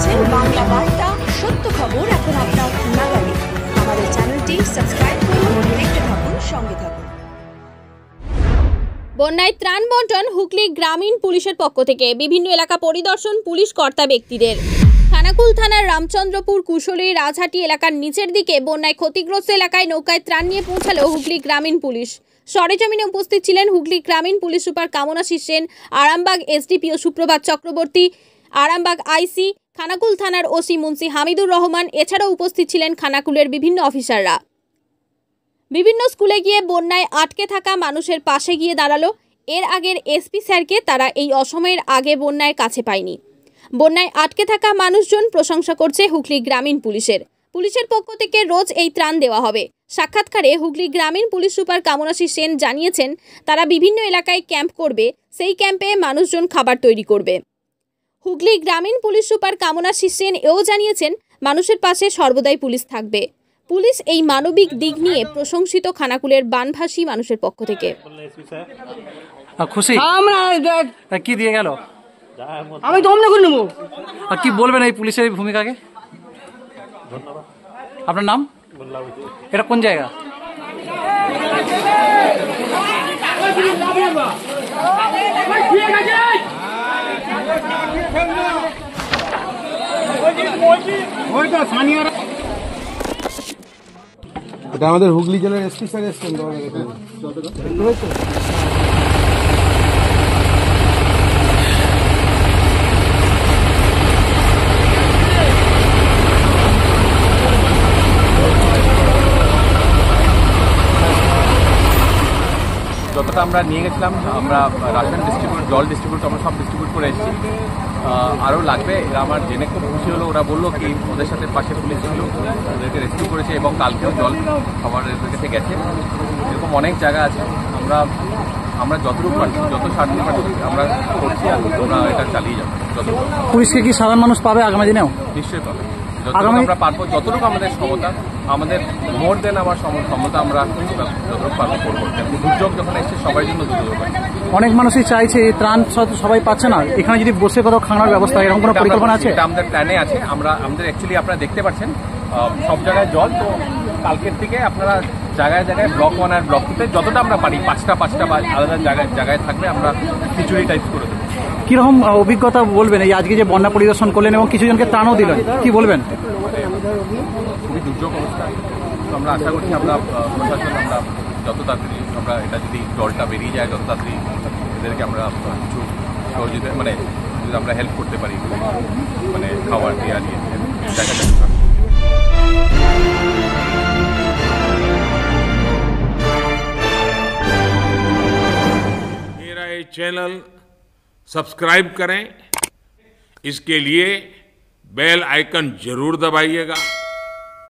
দেখছেন বাংলা বার্তা, সত্য খবর এখন আপনার নাগালে। আমাদের চ্যানেলটি সাবস্ক্রাইব করুন, দেখতে থাকুন, সঙ্গে থাকুন। বন্যায় ত্রাণ বন্টন হুগলি গ্রামীণ পুলিশের পক্ষ থেকে। বিভিন্ন এলাকা পরিদর্শন পুলিশ কর্তা ব্যক্তিদের। খানাকুল থানার রামচন্দ্রপুর, কুশলী, রাজহাটি এলাকার নিচের দিকে বন্যায় ক্ষতিগ্রস্ত এলাকায় নৌকায় ত্রাণ নিয়ে পৌঁছালো হুগলি গ্রামীণ পুলিশ। সরেজমিনে উপস্থিত ছিলেন হুগলি গ্রামীণ police super Kamanashis Sen, Arambagh SDPO সুপ্রভাত চক্রবর্তী, আরামবাগ আইসি, খানাকুল থানার ওসি মুন্সি হামিদুর রহমান। এছাড়াও উপস্থিত ছিলেন খানাকুলের বিভিন্ন অফিসাররা। বিভিন্ন স্কুলে গিয়ে বন্যায় আটকে থাকা মানুষের পাশে গিয়ে দাঁড়ালো। এর আগের এসপি স্যারকে তারা এই অসময়ের আগে বন্যায় কাছে পায়নি। বন্যায় আটকে থাকা মানুষজন প্রশংসা করছে হুগলি গ্রামীণ পুলিশের। পুলিশের পক্ষ থেকে রোজ এই ত্রাণ দেওয়া হবে। সাক্ষাৎকারে হুগলি গ্রামীণ পুলিশ সুপার কামনাশিস সেন জানিয়েছেন, তারা বিভিন্ন এলাকায় ক্যাম্প করবে, সেই ক্যাম্পে মানুষজন খাবার তৈরি করবে। হুগলি গ্রামীণ পুলিশ সুপার কামনাশিস সেন এও জানিয়েছেন, মানুষের পাশে সর্বদাই পুলিশ থাকবে। পুলিশ এই মানবিক দিক নিয়ে প্রশংসিত খানাকুলের বানভাসী মানুষের পক্ষ থেকে। খুশি কি দিয়ে গেল, আমি তো অমনে করে নেবো। আর কি বলবেন এই পুলিশের এই ভূমিকাকে? আপনার নাম? এটা কোন জায়গা? এটা আমাদের হুগলি জেলার এসপি স্যার এসছেন। যতটা আমরা নিয়ে গেছিলাম, আমরা রাশন ডিস্ট্রিবিউট, জল ডিস্ট্রিবিউট, আমরা সব ডিস্ট্রিবিউট করে এসেছি। আরও লাগবে, এরা আমার জেনে খুব খুশি হলো। ওরা বললো কি ওদের সাথে পাশে পুলিশ ছিল, ওদেরকে রেস্কিউ করেছে এবং কালকেও জল খাবারের কাছে গেছে। এরকম অনেক জায়গা আছে। আমরা যতটুকু পারছি, যত সাহায্য পারছি আমরা করছি, আর আমরা এটা চালিয়ে যাবো। যতটুকু পুলিশকে কি সাধারণ মানুষ পাবে আগামী দিনেও? নিশ্চয়ই পাবে, যতটুকু আমরা পারবো, যতটুকু আমাদের ক্ষমতা, আমাদের মোর দেন আমার ক্ষমতা, আমরা যতটুকু পারবো করবো। দুর্যোগ যখন এসছে সবার জন্য দুর্যোগ হয়। অনেক মানুষই চাইছে এই ত্রাণ সবাই পাচ্ছে না, এখানে যদি বসে কোথাও খাওয়ানোর ব্যবস্থা, এরকম কোনো পরিকল্পনা আছে? এটা আমাদের প্ল্যানে আছে। আমাদের অ্যাকচুয়ালি আপনারা দেখতে পাচ্ছেন সব জায়গায় জল, তো কালকের থেকে আপনারা জায়গায় জায়গায় ব্লক 1 আর ব্লক 2-তে যতটা আমরা পারি, পাঁচটা বা আলাদা জায়গায় থাকবে, আমরা খিচুড়ি টাইপ করে দেবো। কিরকম অভিজ্ঞতা বলবেন এই আজকে যে বন্যা পরিদর্শন করলেন এবং কিছু জনকে ত্রাণও দিলেন, কি বলবেন? খুবই দুর্যোগ অবস্থা। তো আমরা আশা করছি আমরা প্রশাসন, আমরা যত তাড়াতাড়ি আমরা এটা যদি জলটা বেরিয়ে যায়, যত তাড়াতাড়ি এদেরকে আমরা কিছু সহযোগিতা, মানে যদি আমরা হেল্প করতে পারি, মানে খাবার দেওয়া নিয়ে জায়গাটা। मेरा ये चैनल सब्सक्राइब करें, इसके लिए बेल आइकन जरूर दबाइएगा।